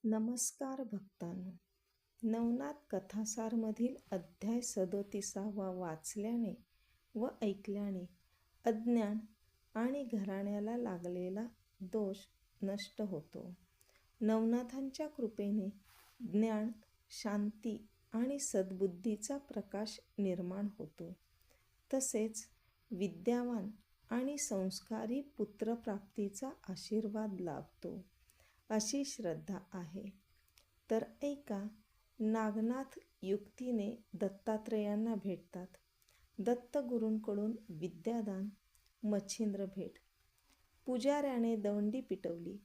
नमस्कार भक्तांनो. नवनाथ कथासारमधील अध्याय 37 वाचल्याने व ऐकल्याने अज्ञान आणि घराण्याला लागलेला दोष नष्ट होतो. नवनाथांच्या कृपेने ज्ञान, शांती आणि सद्बुद्धीचा प्रकाश निर्माण होतो. तसेच विद्यावान आणि संस्कारी पुत्रप्राप्तीचा आशीर्वाद लाभतो, अशी श्रद्धा आहे. तर ऐका, नागनाथ युक्तीने दत्तात्रेयांना भेटतात. दत्तगुरूंकडून विद्यादान, मच्छिंद्र भेट. पुजाऱ्याने दवंडी पिटवली.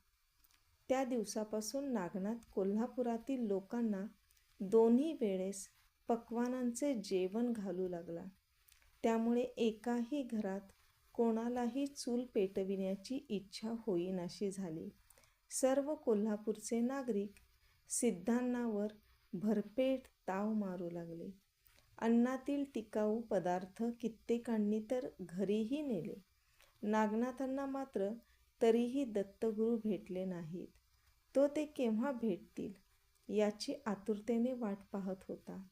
त्या दिवसापासून नागनाथ कोल्हापुरातील लोकांना दोन्ही वेळेस पक्वानांचे जेवण घालू लागला. त्यामुळे एकाही घरात कोणालाही चूल पेटविण्याची इच्छा होईनाशी झाली. सर्व कोल्हापूरचे नागरिक सिद्धांनावर भरपेट ताव मारू लागले. अन्नातील टिकाऊ पदार्थ कित्येकांनी तर घरीही नेले. नागनाथांना मात्र तरीही दत्तगुरू भेटले नाहीत. तो ते केव्हा भेटतील याची आतुरतेने वाट पाहत होता.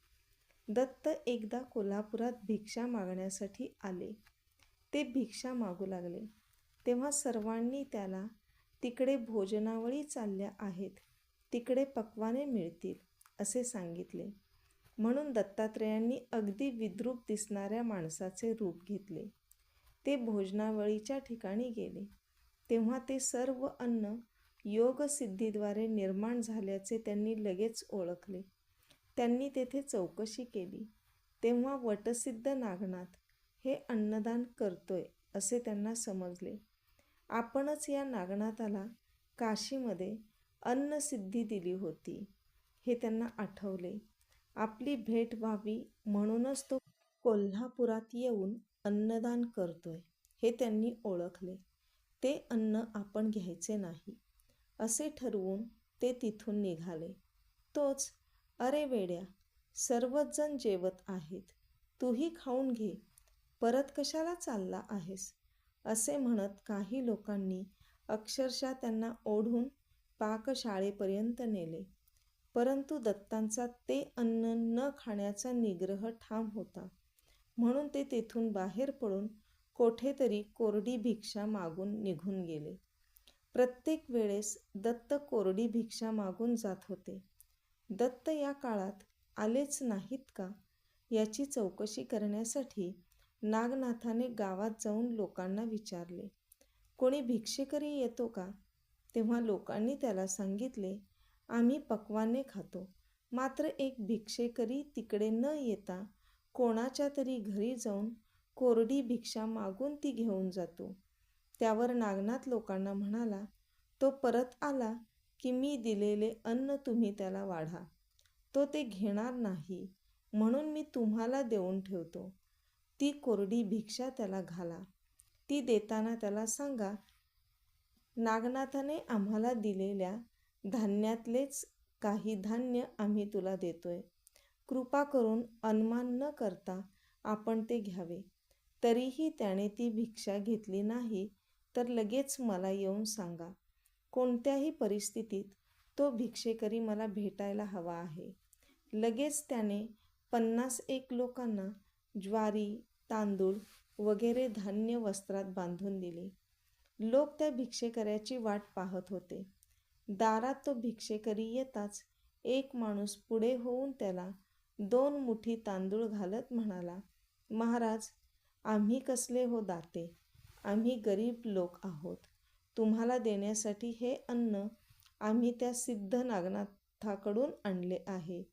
दत्त एकदा कोल्हापुरात भिक्षा मागण्यासाठी आले. ते भिक्षा मागू लागले तेव्हा सर्वांनी त्याला तिकडे भोजनावळी चालल्या आहेत, तिकडे पक्वाने मिळतील असे सांगितले. म्हणून दत्तात्रेयांनी अगदी विद्रूप दिसणाऱ्या माणसाचे रूप घेतले. ते भोजनावळीच्या ठिकाणी गेले तेव्हा ते सर्व अन्न योगसिद्धीद्वारे निर्माण झाल्याचे त्यांनी लगेच ओळखले. त्यांनी तेथे चौकशी केली तेव्हा वटसिद्ध नागनाथ हे अन्नदान करतोय असे त्यांना समजले. आपणच या नागनाथाला काशीमध्ये अन्नसिद्धी दिली होती हे त्यांना आठवले. आपली भेट व्हावी म्हणूनच तो कोल्हापुरात येऊन अन्नदान करतोय हे त्यांनी ओळखले. ते अन्न आपण घ्यायचे नाही असे ठरवून ते तिथून निघाले. तोच, "अरे वेड्या, सर्वच जण जेवत आहेत, तूही खाऊन घे, परत कशाला चालला आहेस?" असे म्हणत काही लोकांनी अक्षरशः त्यांना ओढून पाकशाळेपर्यंत नेले. परंतु दत्तांचा ते अन्न न खाण्याचा निग्रह ठाम होता. म्हणून ते तेथून बाहेर पडून कोठेतरी कोरडी भिक्षा मागून निघून गेले. प्रत्येक वेळेस दत्त कोरडी भिक्षा मागून जात होते. दत्त या काळात आलेच नाहीत का याची चौकशी करण्यासाठी नागनाथाने गावात जाऊन लोकांना विचारले, "कोणी भिक्षेकरी येतो का?" तेव्हा लोकांनी त्याला सांगितले, "आम्ही पक्वाने खातो, मात्र एक भिक्षेकरी तिकडे न येता कोणाच्या तरी घरी जाऊन कोरडी भिक्षा मागून ती घेऊन जातो." त्यावर नागनाथ लोकांना म्हणाला, "तो परत आला की मी दिलेले अन्न तुम्ही त्याला वाढा. तो ते घेणार नाही म्हणून मी तुम्हाला देऊन ठेवतो. ती कोरडी भिक्षा त्याला घाला. ती देताना त्याला सांगा, नागनाथाने आम्हाला दिलेल्या धान्यातलेच काही धान्य आम्ही तुला देतोय. कृपा करून अनमान न करता आपण ते घ्यावे. तरीही त्याने ती भिक्षा घेतली नाही तर लगेच मला येऊन सांगा. कोणत्याही परिस्थितीत तो भिक्षेकरी मला भेटायला हवा आहे." लगेच त्याने 50 लोकांना ज्वारी, तांदूळ वगैरे धान्य वस्त्रात बांधून दिले. लोक त्या भिक्षेकऱ्याची वाट पाहत होते. दारात तो भिक्षेकरी येताच एक माणूस पुढे होऊन त्याला 2 मुठी तांदूळ घालत म्हणाला, "महाराज, आम्ही कसले हो दाते, आम्ही गरीब लोक आहोत. तुम्हाला देण्यासाठी हे अन्न आम्ही त्या सिद्ध नागनाथाकडून आणले आहे.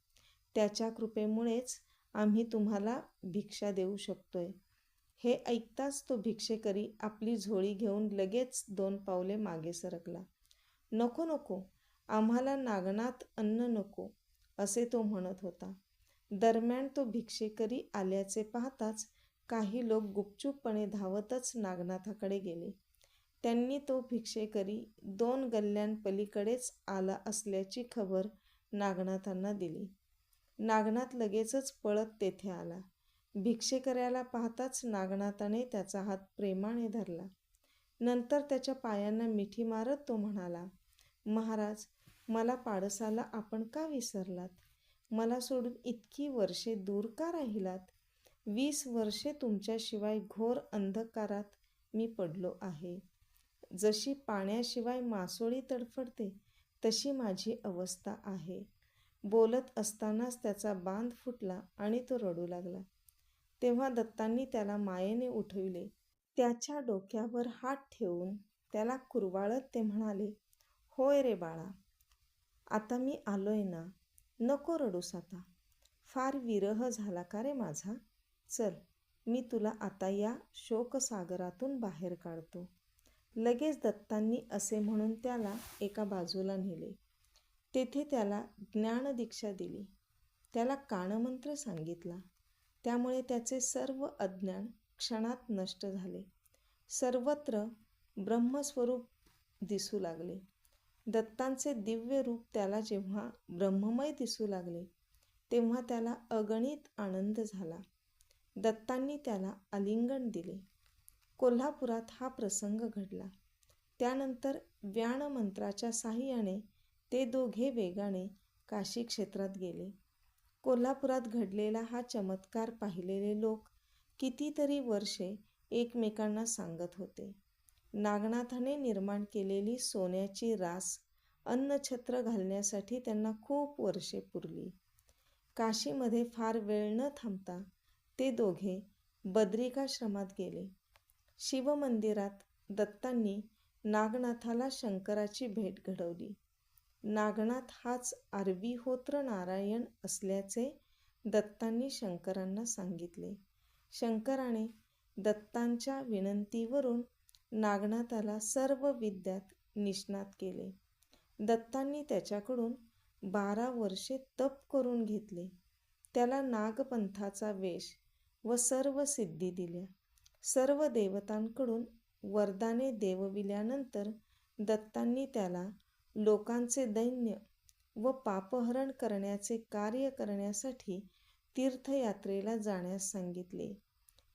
त्याच्या कृपेमुळेच आम्ही तुम्हाला भिक्षा देऊ शकतोय." हे ऐकताच तो भिक्षेकरी आपली झोळी घेऊन लगेच 2 पावले मागे सरकला. "नको नको, आम्हाला नागनाथ अन्न नको," असे तो म्हणत होता. दरम्यान तो भिक्षेकरी आल्याचे पाहताच काही लोक गुपचूपपणे धावतच नागनाथाकडे गेले. त्यांनी तो भिक्षेकरी 2 गल्ल्यांपलीकडेच आला असल्याची खबर नागनाथांना दिली. नागनाथ लगेचच पळत तेथे आला. भिक्षेकऱ्याला पाहताच नागनाथाने त्याचा हात प्रेमाने धरला. नंतर त्याच्या पायांना मिठी मारत तो म्हणाला, "महाराज, मला पाडसाला आपण का विसरलात? मला सोडून इतकी वर्षे दूर का राहिलात? 20 वर्षे तुमच्याशिवाय घोर अंधकारात मी पडलो आहे. जशी पाण्याशिवाय मासोळी तडफडते तशी माझी अवस्था आहे. बोलत असतानाच त्याचा बांध फुटला आणि तो रडू लागला. तेव्हा दत्तांनी त्याला मायेने उठविले. त्याच्या डोक्यावर हात ठेवून त्याला कुरवाळत ते म्हणाले, होय रे बाळा, आता मी आलोय ना, नको रडूस आता. फार विरह झाला का रे माझा? चल, मी तुला आता या शोकसागरातून बाहेर काढतो. लगेच दत्तांनी असे म्हणून त्याला एका बाजूला नेले. तेथे त्याला ज्ञानदीक्षा दिली. त्याला कानमंत्र सांगितला. त्यामुळे त्याचे सर्व अज्ञान क्षणात नष्ट झाले. सर्वत्र ब्रह्मस्वरूप दिसू लागले. दत्तांचे दिव्य रूप त्याला जेव्हा ब्रह्ममय दिसू लागले तेव्हा त्याला अगणित आनंद झाला. दत्तांनी त्याला आलिंगन दिले. कोल्हापुरात हा प्रसंग घडला. त्यानंतर व्याणमंत्राच्या साहाय्याने ते दोघे वेगाने काशी क्षेत्रात गेले. कोल्हापुरात घडलेला हा चमत्कार पाहिलेले लोक कितीतरी वर्षे एकमेकांना सांगत होते. नागनाथाने निर्माण केलेली सोन्याची रास अन्नछत्र घालण्यासाठी त्यांना खूप वर्षे पुरली. काशीमध्ये फार वेळ न थांबता ते दोघे बद्रिकाश्रमात गेले. शिवमंदिरात दत्तांनी नागनाथाला शंकराची भेट घडवली. नागनाथ हाच आरवीहोत्र नारायण असल्याचे दत्तांनी शंकरांना सांगितले. शंकराने दत्तांच्या विनंतीवरून नागनाथाला सर्व विद्यात निष्णात केले. दत्तांनी त्याच्याकडून 12 वर्षे तप करून घेतले. त्याला नागपंथाचा वेश व सर्व सिद्धी दिल्या. सर्व देवतांकडून वरदाने देवविल्यानंतर दत्तांनी त्याला लोकांचे दैन्य व पापहरण करण्याचे कार्य करण्यासाठी तीर्थयात्रेला जाण्यास सांगितले.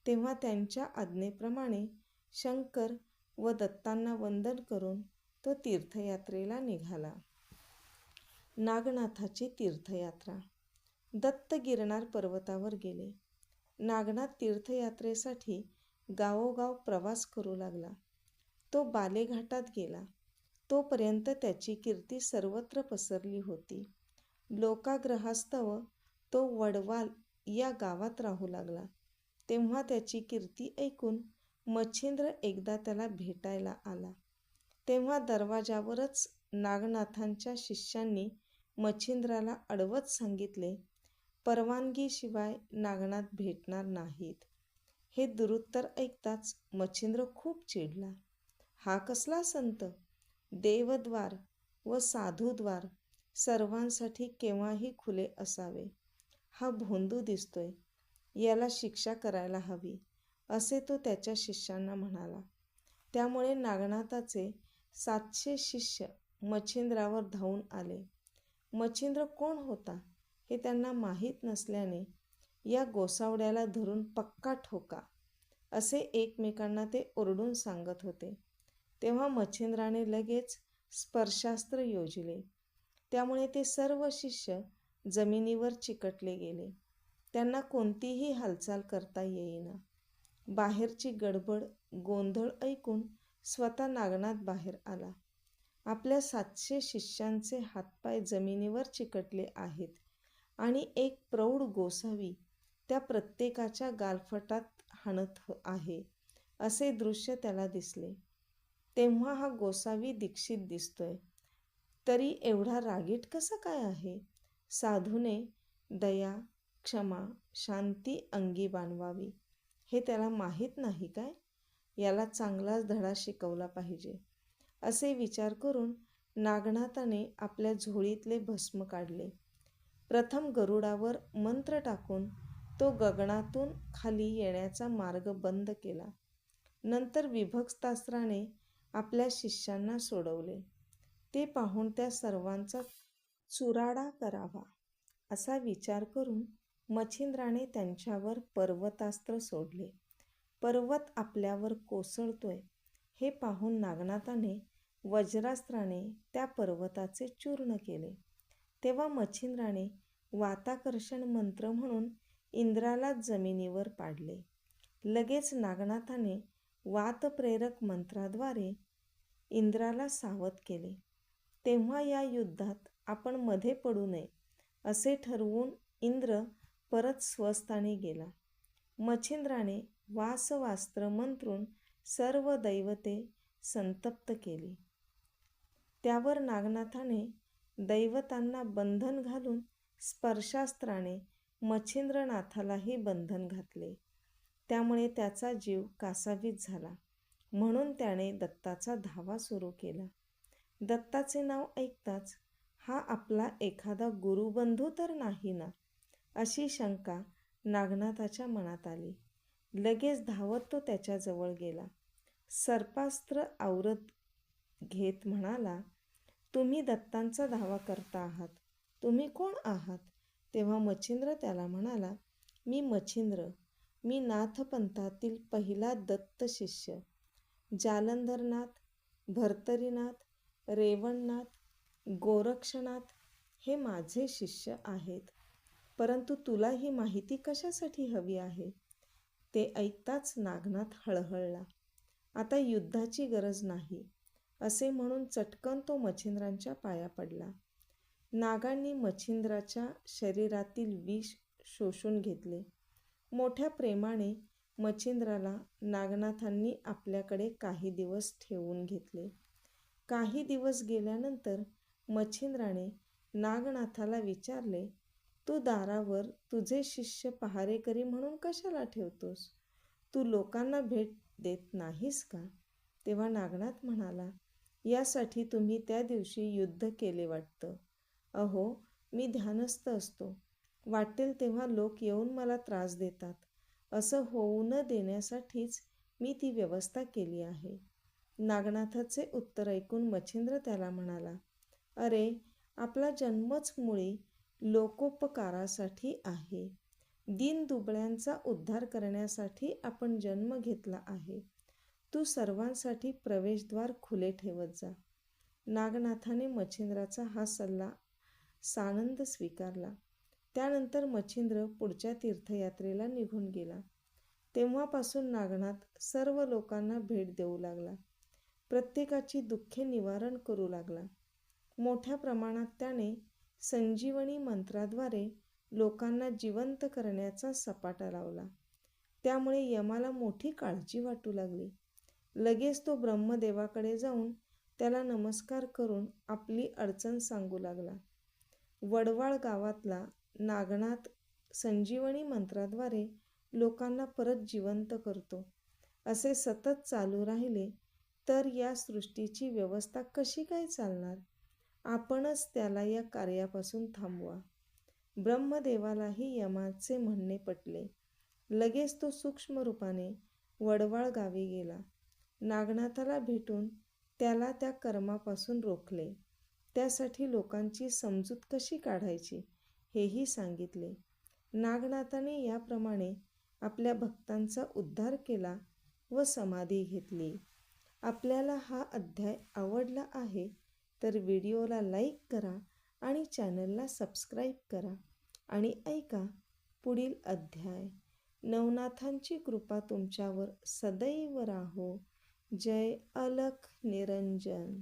तेव्हा त्यांच्या आज्ञेप्रमाणे शंकर व दत्तांना वंदन करून तो तीर्थयात्रेला निघाला. नागनाथाची तीर्थयात्रा. दत्त गिरनार पर्वतावर गेले. नागनाथ तीर्थयात्रेसाठी गावोगाव प्रवास करू लागला. तो बालेघाटात गेला. तोपर्यंत त्याची कीर्ती सर्वत्र पसरली होती. लोकाग्रहास्तव तो वडवाल या गावात राहू लागला. तेव्हा त्याची कीर्ती ऐकून मच्छिंद्र एकदा त्याला भेटायला आला. तेव्हा दरवाजावरच नागनाथांच्या शिष्यांनी मच्छिंद्राला अडवत सांगितले, परवानगीशिवाय नागनाथ भेटणार नाहीत. हे दुरुत्तर ऐकताच मच्छिंद्र खूप चिडला. हा कसला संत? देवद्वार व साधुद्वार सर्वांसाठी केव्हाही खुले असावे. हा भोंदू दिसतोय, याला शिक्षा करायला हवी, असे तो त्याच्या शिष्यांना म्हणाला. त्यामुळे नागनाथाचे 700 शिष्य मच्छिंद्रावर धावून आले. मच्छिंद्र कोण होता हे त्यांना माहीत नसल्याने या गोसावड्याला धरून पक्का ठोका, असे एकमेकांना ते ओरडून सांगत होते. तेव्हा मच्छिंद्राने लगेच स्पर्शास्त्र योजिले. त्यामुळे ते सर्व शिष्य जमिनीवर चिकटले गेले. त्यांना कोणतीही हालचाल करता येईना. बाहेरची गडबड गोंधळ ऐकून स्वतः नागनाथ बाहेर आला. आपल्या 700 शिष्यांचे हातपाय जमिनीवर चिकटले आहेत आणि एक प्रौढ गोसावी त्या प्रत्येकाच्या गालफटात हाणत आहे, असे दृश्य त्याला दिसले. तेव्हा हा गोसावी दीक्षित दिसतोय, तरी एवढा रागीट कसा काय आहे? साधूने दया, क्षमा, शांती अंगी बाणवावी, हे त्याला माहीत नाही काय? याला चांगलाच धडा शिकवला पाहिजे, असे विचार करून नागनाथाने आपल्या झोळीतले भस्म काढले. प्रथम गरुडावर मंत्र टाकून तो गगनातून खाली येण्याचा मार्ग बंद केला. नंतर विभक्तास्त्राने आपल्या शिष्यांना सोडवले. ते पाहून त्या सर्वांचा चुराडा करावा असा विचार करून मच्छिंद्राने त्यांच्यावर पर्वतास्त्र सोडले. पर्वत आपल्यावर कोसळतोय हे पाहून नागनाथाने वज्रास्त्राने त्या पर्वताचे चूर्ण केले. तेव्हा मच्छिंद्राने वाताकर्षण मंत्र म्हणून इंद्राला जमिनीवर पाडले. लगेच नागनाथाने वातप्रेरक मंत्राद्वारे इंद्राला सावध केले. तेव्हा या युद्धात आपण मध्ये पडू नये असे ठरवून इंद्र परत स्वस्थानी गेला. मच्छिंद्राने वासवास्त्र मंत्रून सर्व दैवते संतप्त केली. त्यावर नागनाथाने दैवतांना बंधन घालून स्पर्शास्त्राने मच्छिंद्रनाथालाही बंधन घातले. त्यामुळे त्याचा जीव कासावीस झाला. म्हणून त्याने दत्ताचा धावा सुरू केला. दत्ताचे नाव ऐकताच हा आपला एखादा गुरुबंधू तर नाही ना, अशी शंका नागनाथाच्या मनात आली. लगेच धावत तो त्याच्याजवळ गेला. सर्पास्त्र आवरत घेत म्हणाला, तुम्ही दत्तांचा धावा करता आहात, तुम्ही कोण आहात? तेव्हा मच्छिंद्र त्याला म्हणाला, मी मच्छिंद्र, मी नाथपंथातील पहिला दत्त शिष्य. जालंधरनाथ, भर्तरीनाथ, रेवणनाथ, गोरक्षनाथ हे माझे शिष्य आहेत. परंतु तुला ही माहिती कशासाठी हवी आहे? ते ऐकताच नागनाथ हळहळला. आता युद्धाची गरज नाही असे म्हणून चटकन तो मच्छिंद्रांच्या पाया पडला. नागांनी मच्छिंद्राच्या शरीरातील विष शोषून घेतले. मोठ्या प्रेमाने मच्छिंद्राला नागनाथांनी आपल्याकडे काही दिवस ठेवून घेतले. काही दिवस गेल्यानंतर मच्छिंद्राने नागनाथाला विचारले, तू दारावर तुझे शिष्य पहारेकरी म्हणून कशाला ठेवतोस? तू लोकांना भेट देत नाहीस का? तेव्हा नागनाथ म्हणाला, यासाठी तुम्ही त्या दिवशी युद्ध केले वाटतं. अहो, मी ध्यानस्थ असतो. वाटेल तेव्हा लोक येऊन मला त्रास देतात. असं होऊ न देण्यासाठीच मी ती व्यवस्था केली आहे. नागनाथाचे उत्तर ऐकून मच्छिंद्र त्याला म्हणाला, अरे, आपला जन्मच मुळी लोकोपकारासाठी आहे. दीनदुबळ्यांचा उद्धार करण्यासाठी आपण जन्म घेतला आहे. तू सर्वांसाठी प्रवेशद्वार खुले ठेवत जा. नागनाथाने मच्छिंद्राचा हा सल्ला सानंद स्वीकारला. त्यानंतर मच्छिंद्र पुढच्या तीर्थयात्रेला निघून गेला. तेव्हापासून नागनाथ सर्व लोकांना भेट देऊ लागला. प्रत्येकाची दुःखे निवारण करू लागला. मोठ्या प्रमाणात त्याने संजीवनी मंत्राद्वारे लोकांना जिवंत करण्याचा सपाटा लावला. त्यामुळे यमाला मोठी काळजी वाटू लागली. लगेच तो ब्रह्मदेवाकडे जाऊन त्याला नमस्कार करून आपली अडचण सांगू लागला. वडवाळ गावातला नागनाथ संजीवनी मंत्राद्वारे लोकांना परत जिवंत करतो. असे सतत चालू राहिले तर या सृष्टीची व्यवस्था कशी काय चालणार? आपणच त्याला या कार्यापासून थांबवा. ब्रह्मदेवालाही यमाचे म्हणणे पटले. लगेच तो सूक्ष्म रूपाने वडवाळ गावी गेला. नागनाथाला भेटून त्याला त्या कर्मापासून रोखले. त्यासाठी लोकांची समजूत कशी काढायची हेही सांगितले. नागनाथाने याप्रमाणे आपल्या भक्तांचा उद्धार केला व समाधी घेतली. आपल्याला हा अध्याय आवडला आहे तर व्हिडिओला लाईक करा आणि चॅनलला सबस्क्राईब करा आणि ऐका पुढील अध्याय. नवनाथांची कृपा तुमच्यावर सदैव राहो. जय अलख निरंजन.